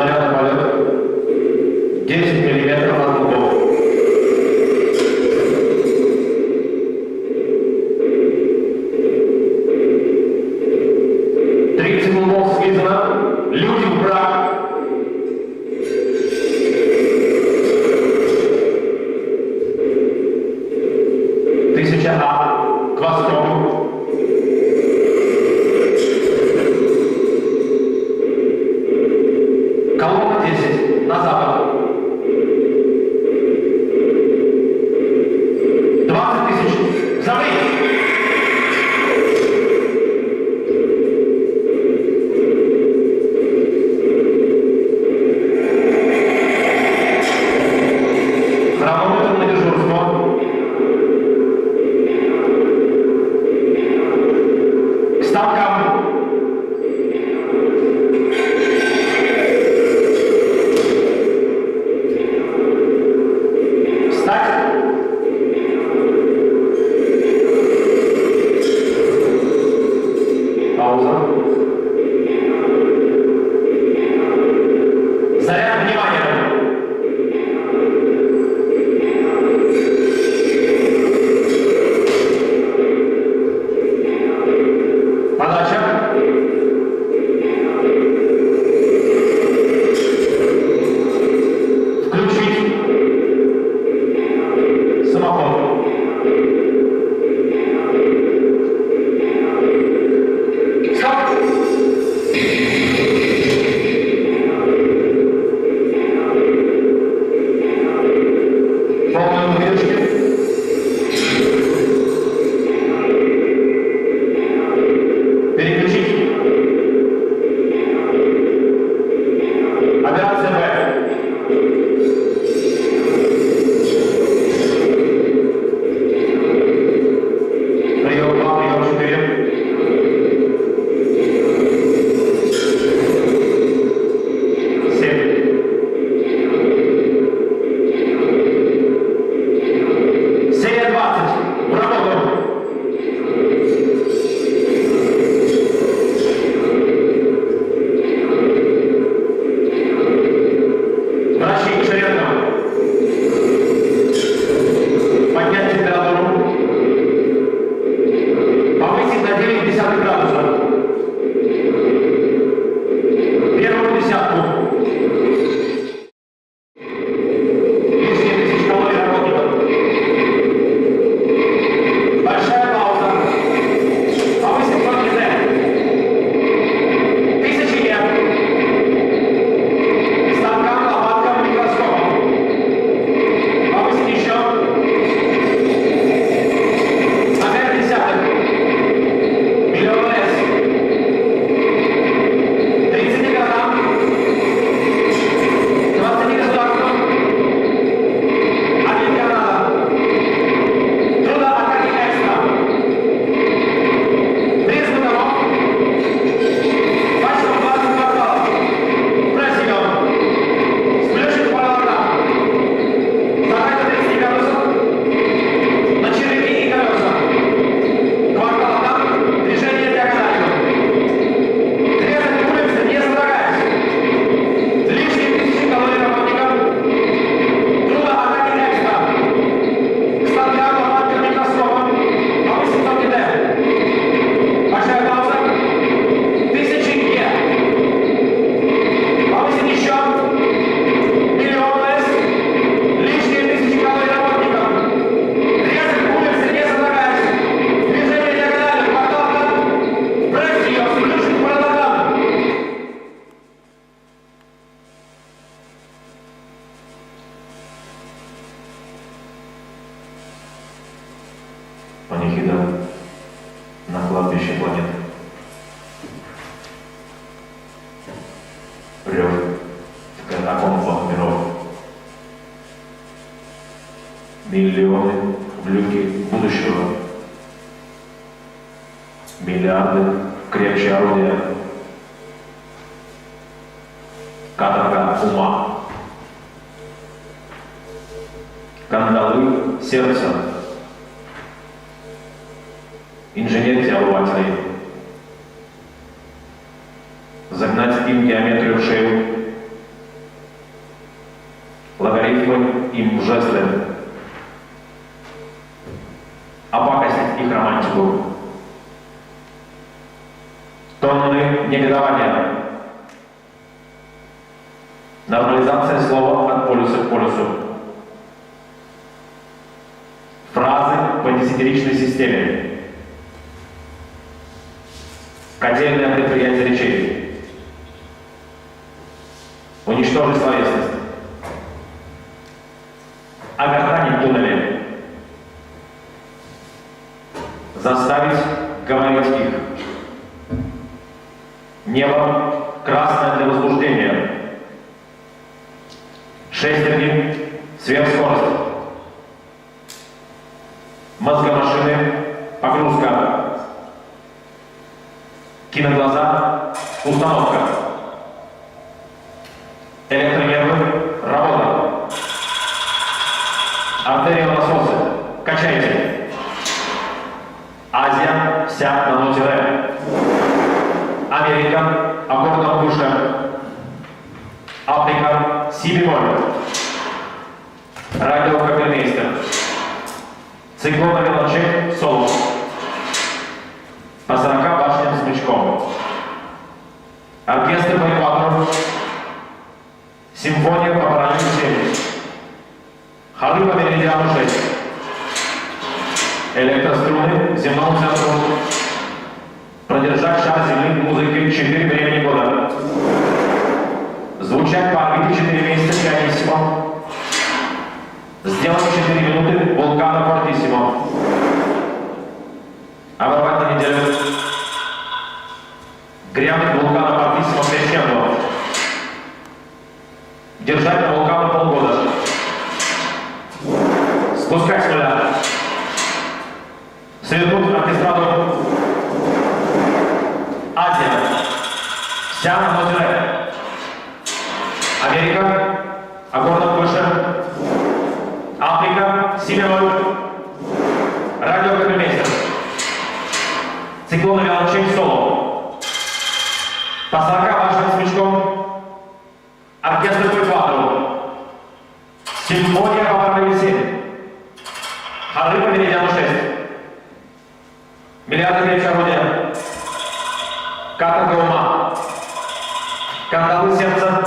Снаряд полет 10 миллиметров от угол. Люди в брак. Тысяча А к востоку. Колонна 10 на запад. 20 тысяч. Взрыв. Заряд, внимание! Подача. Включить. Самоход. Стоп! Поднять температуру. Повысить на 9 градусов. Первую десятку. Лишние 1000 калорий работников. Большая пауза. Повысить кровь Д. 1000 Е. Станкам, лопаткам, микроскопом. Повысить еще. Панихида на кладбище планет. Рев в катакомбах миров. Миллионы в люке будущего. Миллиарды крепче орудия. Каторга ума. Кандалы сердца. Инженер-теобывателей. Загнать им геометрию в шею, им жесты, опакостить их романтику. Тонны негодования. Нормализация слова от полюса к полюсу. Фразы по десятиричной системе. Котельное предприятие речей. Уничтожить словесность. Огранить туннели. Заставить говорить их. Небо красное для возбуждения. Шестерни сверхскорость. Мозгомашины погрузка. Киноглаза установка. Электронервы работа. Артерионасосы качайте. Азия вся на ноте ре. Америка аккордом выше. Африка си бемоль. Радио Капельмейстер. Циклон виолончель соло. По 40 башням смычком. Оркестр по экватору. Симфония по параллелю 7. Хоры по меридиану 6. Электроструны земному центру. Продержать шар Земли музыкой 4 времени года. Звучать по орбите 4 месяца пианиссимо. Сделать 4 минуты вулкана фортиссимо. Оборвать на неделю. Грянуть вулкана фортиссимо священного. Держать на вулкана полгода. Спускать с нуля. Свернуть оркестраду. Азия. Вся на ноте ре. Америка. Аккордом выше. Африка. Си бемоль. Радио Капельмейстер. Циклон виолончель соло. По 40 башням смычком. Оркестр по экватору. Симфония по параллели 7. Хоры по меридиану 6. Миллиарды речь орудия. Каторга ума. Кандалы сердца.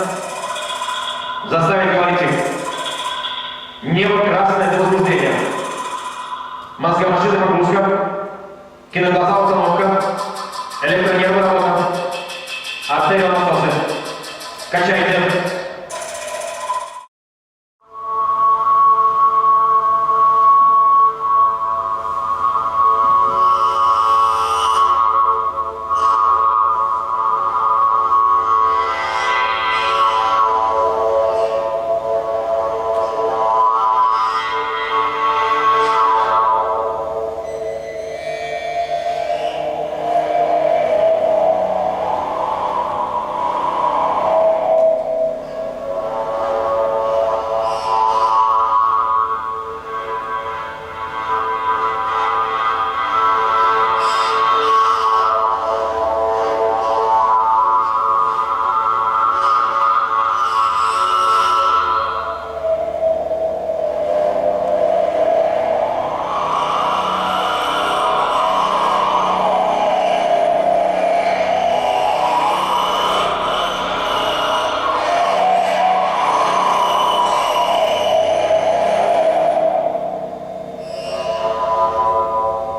Заставить говорить их. Небо красное для возбуждения. Мозгомашина погрузка. Киноглаза установка. Электронервы работа. Артерионасосы. Качайте.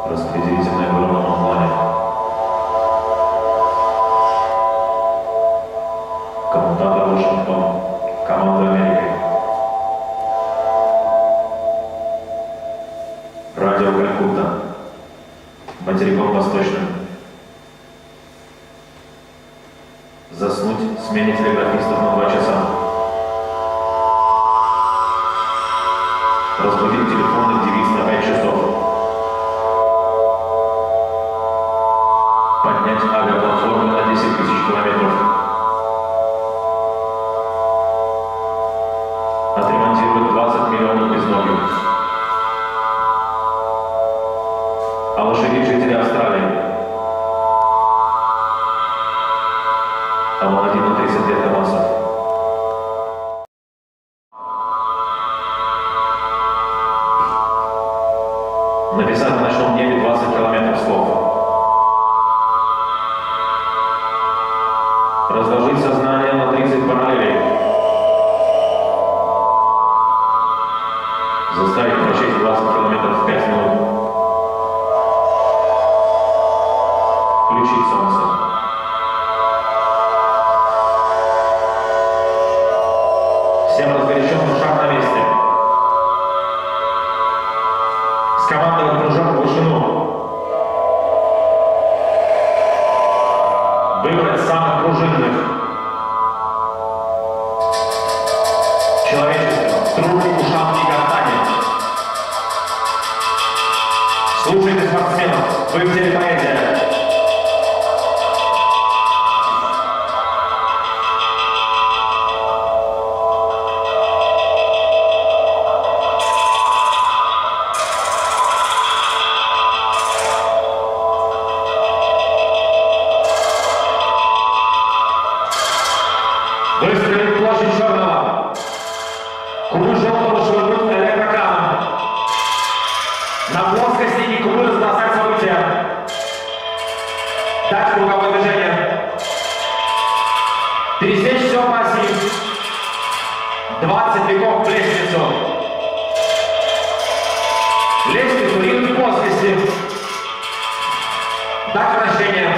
Распределительная в огромном плане. Коммутатор Вашингтон. Команда Америки. Радио Калькутта. Материком Восточным. Заснуть, смене телеграфистов на 2 часа. Разбудить телефонный девиз на 5 часов. Поднять авиаплатформу на 10 тысяч километров. Отремонтировать 20 миллионов безногих. А лошадей жители Австралии. А молодым на 30 лет авансов. Всем разгоряченным шаг на месте. Скомандовать прыжок в вышину. Выбрать самых пружинных. Человечество, трубы, ушам и гортани. Слушайте спортсменов, вы в деле поэзия. Выстрелить площадь черного. Кубы желтого швырнут электрокраном. На плоскости и кубы разбросать события. Дать круговое движение. Пересечь все по оси. 20 веков в лестницу. Лестницу ринуть в плоскости. Дать вращение.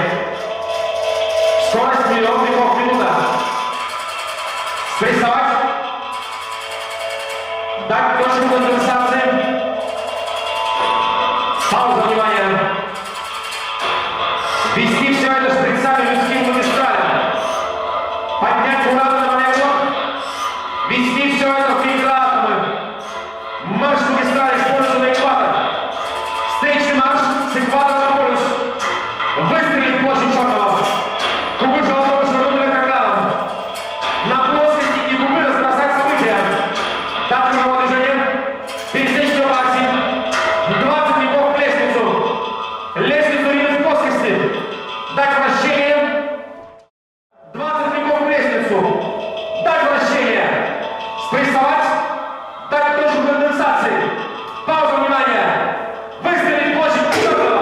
Скорость 1 000 000 веков в минуту. Прессовать. Дать точку конденсации. Пауза, внимание. Вести все это шприцами людским магистралем. Поднять урану на маневр. Вести все это в микроатомы. Марш магистрали, используя экватор. Встречный марш с экватора на полюс. Выстрелить площадь черного. Кубы желтого швырнули экраном. На плоскости и кубы разбросать события. Дать круговое движение. Пересечь все по оси. 20 веков в лестницу. Лестницу ринуть в плоскости. Дать вращение. 20 веков в лестницу. Дать вращение. Спрессовать. Дать точку конденсации. Пауза, внимание. Выстрелить площадь черного.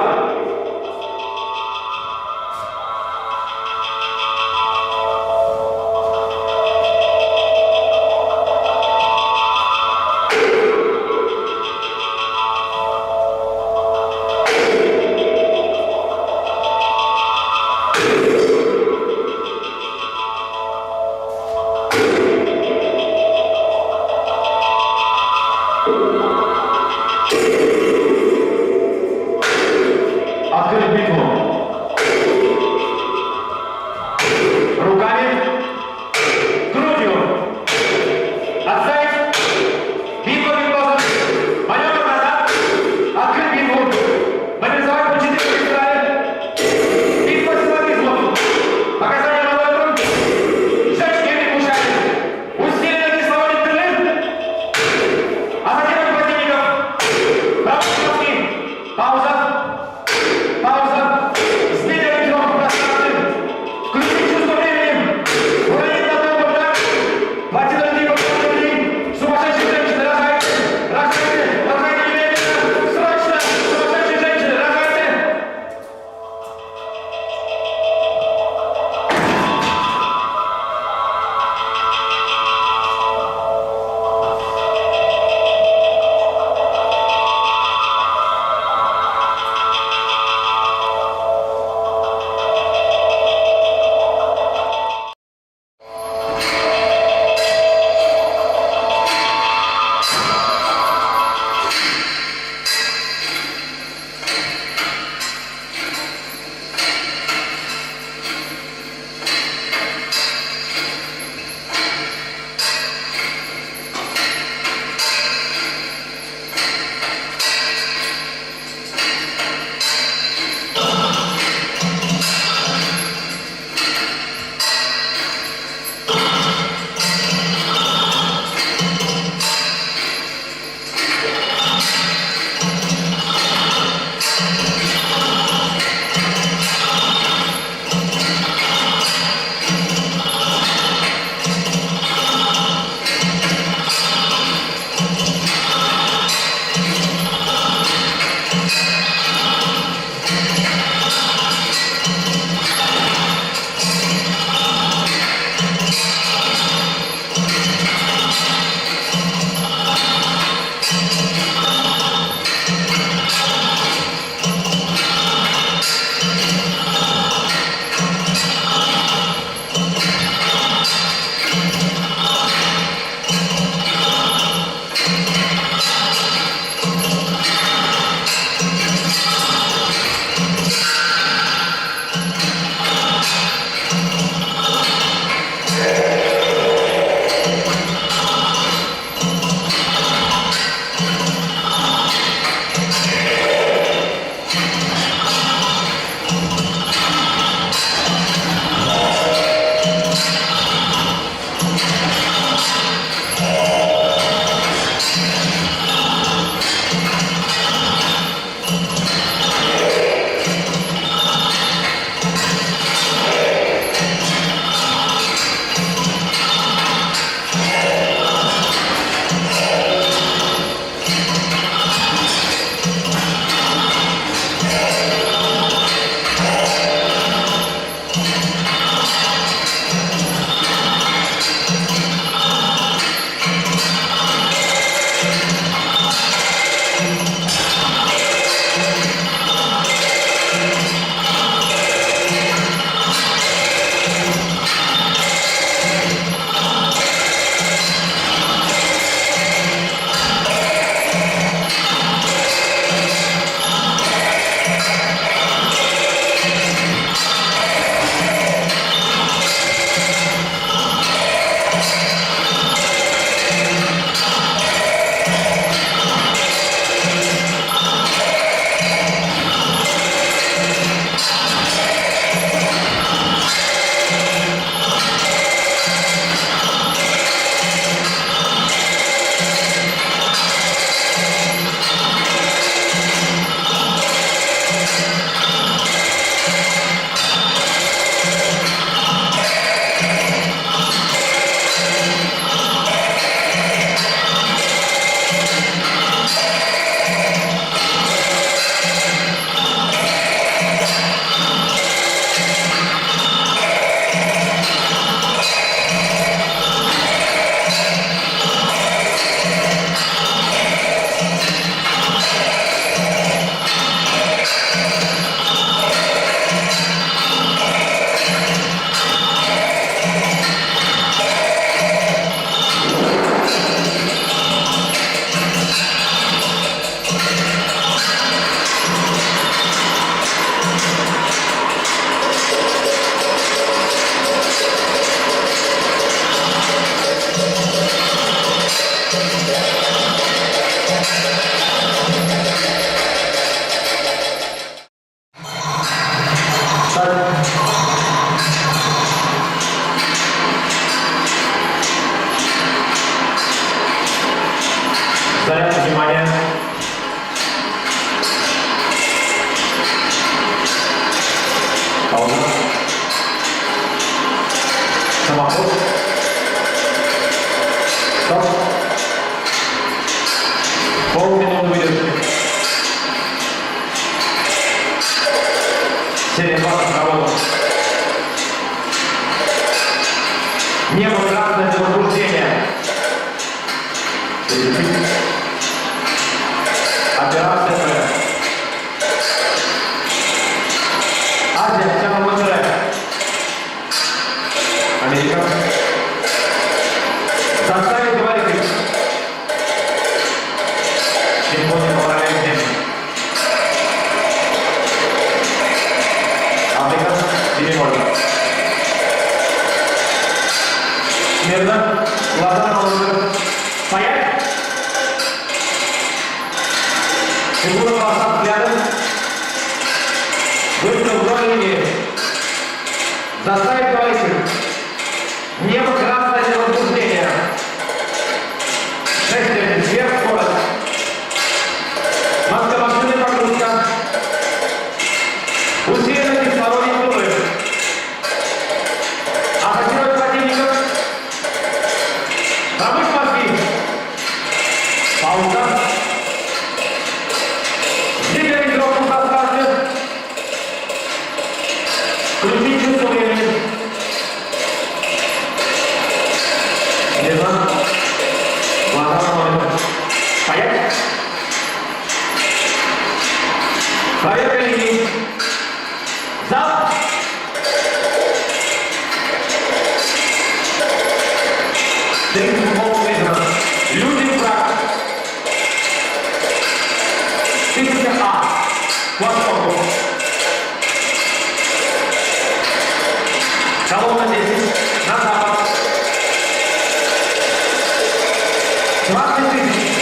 Заряд, внимание. Пауза. Самоход. Стоп. Полминуты выдержки. Серия пасов на воду. Небо красное для возбуждения. Операция П. Азия, вся на ВТР. Америка. Заставить говорить. Япония поправляет землю. Африка. Переможет. Смирно. Глаза на ВТР. Стоять. Фигура глаза взглядом. Выстрел вдоль линии. Заставить говорить. Небо красное для возбуждения. 6 вверх, скорость. Маска машины, погрузка. Усиленно кислородные стулы. Атакировать противников. Промышь мозги. Пауза. Двигай игрок в пространстве. Включи чувство времени. Верно. Глаза смотрят. Поехали. Проверка линии. Залп. Люди в брак. 1000 А. К востоку. Колонна 10. На запад. 20 000.